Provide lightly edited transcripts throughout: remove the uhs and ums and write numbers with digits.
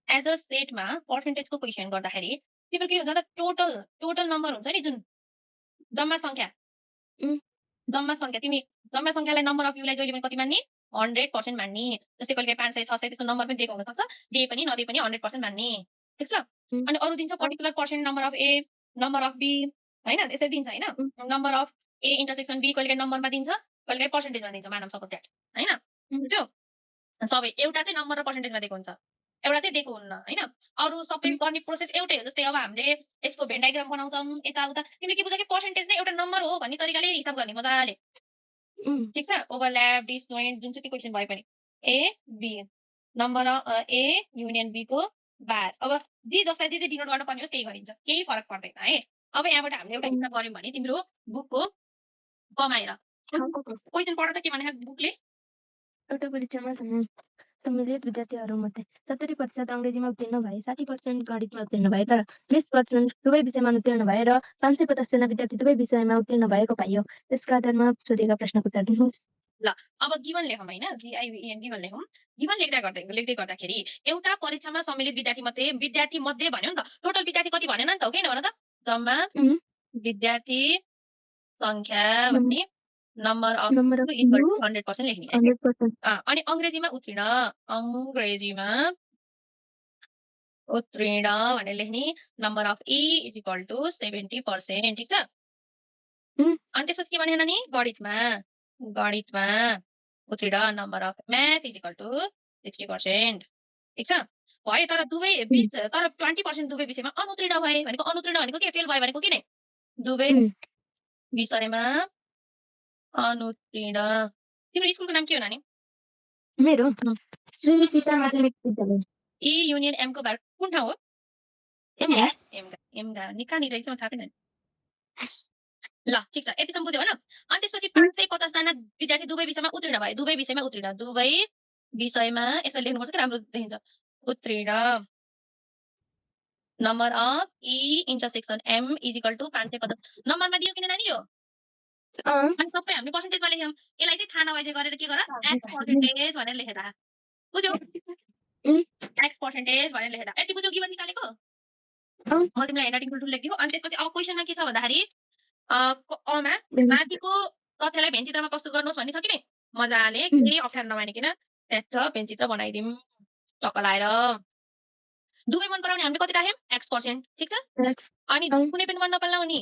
As a सेटमा पर्सेन्टेजको question गर्दाखेरि तिम्रो के हुन्छ त टोटल नम्बर हुन्छ नि जुन जम्मा संख्या उम्, तिमी जम्मा संख्यालाई नम्बर अफ युलाई जहिले पनि कति मान्ने 100% मान्ने। जस्तै कहिले 500 600 त्यस्तो नम्बर पनि दिएको हुन सक्छ, दिए पनि नदिए पनि 100% मान्ने। ठीक छ? उम्, अनि अरु दिन्छ particular percent number of A, number of B हैन त्यसरी दिन्छ हैन। Um, number of A intersection B कहिले नम्बरमा दिन्छ, कहिले पर्सेन्टेजमा दिन्छ मानव सपोज द्याट हैन। उम्, बुझ्यौ? सबै एउटा चाहिँ नम्बर र पर्सेन्टेजमा दिएको हुन्छ, एउटा चाहिँ दिएको हुन्न हैन। अरु सबै उम्, गर्ने प्रोसेस एउटै हो। जस्तै अब हामीले यसको भेन डायग्राम बनाउँछौँ यताउता, तिमीले के बुझ्यौ कि पर्सेन्टेज नै एउटा नम्बर हो भन्ने तरिकाले हिसाब गर्ने मजाले। उम्, ठीक छ? ओभरल्याप, डिसजोइन्ट जुनसुकै क्वेसन भए पनि A B number A union B को बार। अब जे जसलाई जे डिनोट गर्नुपर्ने हो त्यही गरिन्छ, केही फरक पर्दैन है। अब यहाँबाट हामीले एउटा उम्, हिसाब गर्यौँ भने तिम्रो बुकको कमाएर क्वेसन पढ त के भने बुकले एउटा परीक्षामा सम्मिलित विद्यार्थीहरूमध्ये 70% अङ्ग्रेजीमा उत्तीर्ण भए, 60% गणितमा उत्तीर्ण भए, तर 20% दुवै विषयमा उत्तीर्ण भए र 550 जना विद्यार्थी दुवै विषयमा उत्तीर्ण भएको पाइयो। त्यसका आधारमा सोधिएका प्रश्नको उत्तर दिनुहोस्। ल अब गिभन लेखौँ हैन, GIVEN गिभन लेखौँ। गिभन लेख्दै गर्दाखेरि एउटा परीक्षामा सम्मिलित विद्यार्थी मध्ये भन्यो नि त। टोटल विद्यार्थी कति भनेन नि त, हो कि हैन भन त? जम्मा उम्, विद्यार्थी संख्या नम् भन्ने number of number of equal U to 100% लेख्ने है। 100%। अनि अंग्रेजीमा उत्तीर्ण भनेर लेख्ने number of E is equal to 70%। ठीक छ? उम्, अनि त्यसपछि के भने नि गणितमा उत्तीर्ण number of math is equal to 60%। ठीक छ? भयो तर दुवै उम्, तर 20% दुवै विषयमा अनुत्तीर्ण भए भनेको के फेल भयो भनेको के नै? दुवै उम्, विषयमा अनुत्तीर्ण। तिम्रो स्कुलको नाम के हो नानी? मेरो श्री सीता माध्यमिक विद्यालय ई युनियन एम को बार कुन ठाउँ हो? एमगा। एमगा निकानी रहेछ म थाहा पनि छैन। ल ठीक छ, यतिसम्म बुझ्यौ होइन? अनि त्यसपछि 550 जना विद्यार्थी दुवै विषयमा उत्तीर्ण भए। दुवै विषयमा यसरी लेख्नुपर्छ कि राम्रो देखिन्छ। उत्तीर्ण number of E intersection M is equal to 550। नम्बरमा दियो किन नानी यो? अनि सबै हामीले पर्सेन्टेजमा लेख्यौँ। यसलाई चाहिँ थाहा नभए चाहिँ गरेर के गर एक्स पर्सेन्टेज भनेर लेखेर राख। बुझ्यौ? एक्स पर्सेन्टेज भनेर लेखेर यति बुझ्यौ गिभन निकालेको? म तिमीलाई ह्यान्डराइटिङ ठुल्ठुलो लेखिदिएको। अनि त्यसपछि अब क्वेसनमा के छ भन्दाखेरि अमा माथिको तथ्यलाई भेनचित्रमा प्रस्तुत गर्नुहोस् भन्ने छ कि नै? मजाले केही अप्ठ्यारो नमानिकन ट्याक्क भेनचित्र बनाइदिउँ टक्क लाएर। दुवै मन पराउने हामीले कति राख्यौँ? x%। ठीक छ? अनि कुनै पनि मन नपराउने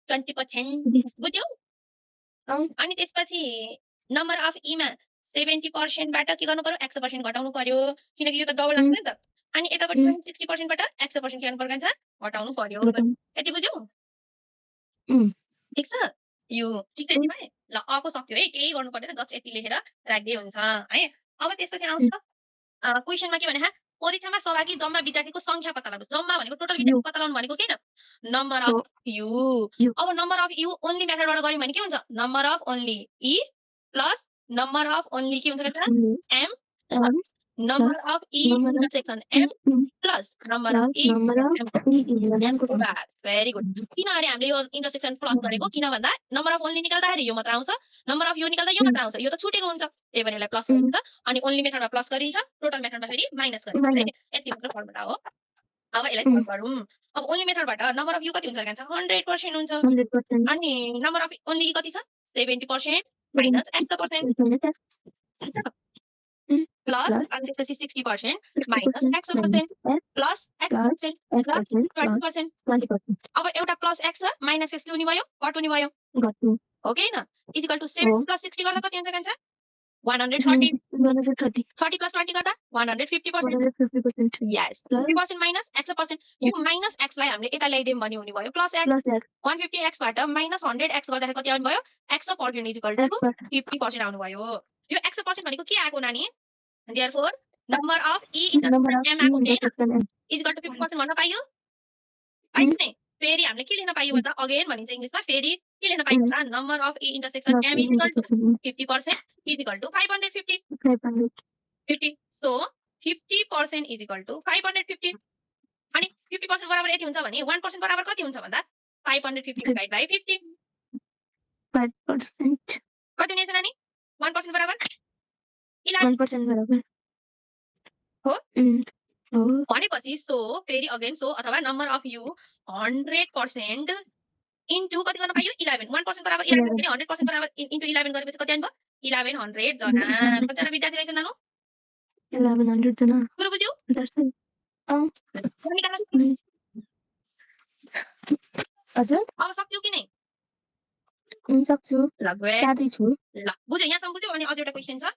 20%। बुझ्यौ? अनि त्यसपछि नम्बर अफ ई मा 70% बाट के गर्नु पर्यो? 100% घटाउनु पर्यो, किनकि यो त डबल आउँछ नि त। अनि यताबाट 60% बाट 100% के गर्नु पर्यो भन्छ? घटाउनु पर्यो। यति बुझ्यौ? ठीक छ? यो ठीक छ यति भयो? ल अ को सक्यो है, केही गर्नु पर्दैन, जस्ट यति लेखेर राख्दै हुन्छ है। अब त्यसपछि आउँछ क्वेसनमा के भने परीक्षामा सहभागी जम्मा विद्यार्थीको संख्या पत्ता लगाउनुस्। जम्मा भनेको टोटल विद्यार्थी पत्ता लगाउनु भनेको के हैन? Number of U. अब नम्बर अफ यु ओन्ली मेथडबाट गर्यौँ भने के हुन्छ? Number of only E plus number of only के हुन्छ त? M plus number of E intersection M plus number of E bar. Very good. किन अरे हामीले यो इन्टरसेक्सन प्लस गरेको? किन भन्दा नम्बर अफ ओन्ली निकाल्दाखेरि यो मात्र आउँछ, नम्बर अफ यु निकाल्दा यो मात्र आउँछ। यो त छुटेको हुन्छ, त्यही भएर यसलाई प्लस गरिन्छ। अनि ओन्ली मेथडमा प्लस गरिन्छ, टोटल मेथडमा फेरि माइनस गरिन्छ। यति मात्र फर्मुला हो। अब यसलाई सल्भ गरौँ। अब ओन्ली मेथडबाट नम्बर अफ यु कति हुन्छ भन्छ? 100% हुन्छ। अनि नम्बर अफ ओन्ली कति छ? 70% माइनस x%। प्लस अनि त्यसपछि 60% minus x% plus x% plus 20%। अब एउटा प्लस x र माइनस x के हुने भयो? कट हुने भयो, हो कि हैन? इज इक्वल टु 7 प्लस 60 गर्दा कति हुन्छ भन्छ? 130 प्लस 20 गर्दा 150%। यस 50% माइनस x%। यो माइनस x लाई हामीले यता ल्याइदियौँ भने हुने भयो प्लस x। 150x बाट माइनस 100x गर्दाखेरि कति आउनु भयो? x% इज इक्वल टु 50% आउनु भयो। यो x% भनेको के आएको नानी? Therefore, number of E intersection M आएको हैन? इज इक्वल टु 50% भन्न पाइयो? पाइयो नै? फेरि हामीले के लेख्न पाइयो भन्दा अगेन भनिन्छ इंग्लिशमा, फेरि के लेख्न पाइयो भन्दा number of E intersection M is equal to 50% is equal to 550. 50. So 50% is equal to 550. अनि 50% बराबर यति हुन्छ भने 1% बराबर कति हुन्छ भन्दा 550 डिभाइड बाइ 50. 5% कति हुनेछ नानी? 1% बराबर 1% बराबर हो? हो भनेपछि सो फेरि अगेन सो अथवा नम्बर अफ यु 100% इन्टु कति गर्न पाइयो 11 1% बराबर 11 11 भने 100% बराबर इन्टु 11 गरेपछि कति आउनुभयो 1100 जना कतिजना विद्यार्थी रहेछन् नानु 1100 जना कुरो बुझ्यौ दर्शन निकाल्न सक्यौ हजुर अब सक्छौ कि नै सक्छु ल great साथी छु ल बुझ्यौ यहाँसम्म बुझ्यौ अनि अझै एउटा क्वेशन छ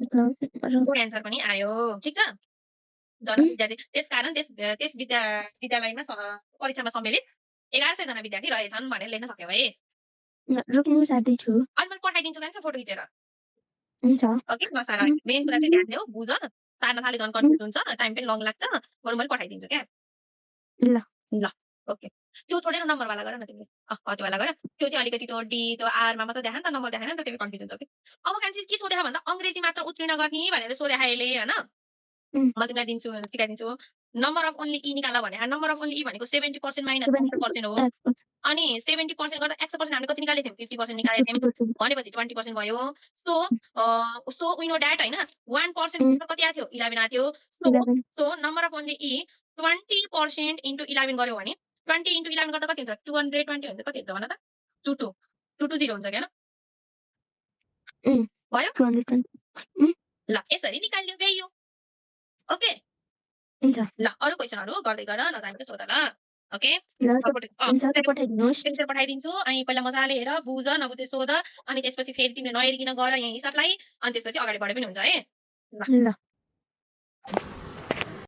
ल को एन्सर पनि आयो ठीक छ जना विद्यार्थी त्यसकारण त्यस विद्यालयमा परीक्षामा सम्मिलित 1100 जना विद्यार्थी रहेछन् भनेर लेख्न सक्यौ है रोक्नु साथी छु अनि मैले पठाइदिन्छु गाइस फोटो खिचेर हुन्छ ओके नसार मेन कुरा चाहिँ ध्यान देऊ बुझ सार्न थाले झन् कन्फ्युज हुन्छ टाइम पनि लङ लाग्छ बरु मैले पठाइदिन्छु क्या ल ल ओके त्यो छोडेर नम्बर वाला गर न तिमीले त्यो वाला गर त्यो चाहिँ अलिकति त्यो डी त्यो आरमा मात्र देखाएन त नम्बर देखाएन नि त त्यो कन्फ्युज हुन्छ कि अब फ्रान्सिस के सोधे भन्दा अङ्ग्रेजी मात्र उत्तीर्ण गर्ने भनेर सोधे अहिले हैन म तिमीलाई दिन्छु सिकाइदिन्छु नम्बर अफ ओन्ली ई निकाल भने नम्बर अफ ओन्ली ई भनेको 70% माइनस 100% हो अनि 70% गर्दा 100% हामीले कति निकालेको थियौँ 50% निकालेको थियौँ भनेपछि 20% भयो सो वी नो दैट हैन 1% कति आथ्यो 11 आथ्यो सो नम्बर अफ ओन्ली ई 20% इन्टु 11 गर्यो भने 20 इन्टु 11 गर्दा कति हुन्छ 220 हुन्छ कति हुन्छ भन त 220 हुन्छ के हैन भयो 220 ल यसरी निकाल्यो भ्याइयो ओके हुन्छ ल अरु क्वेशनहरु गर्दै गर नजानेको सोध ल ओके ल हुन्छ त पठाइदिनुहोस् पिक्चर पठाइदिन्छु अनि पहिला मजाले हेर बुझ नबुझे सोध अनि त्यसपछि फेरि तिमीले नहेरिकन गर यहाँ हिसाबलाई अनि त्यसपछि अगाडि बढे पनि हुन्छ है ल ल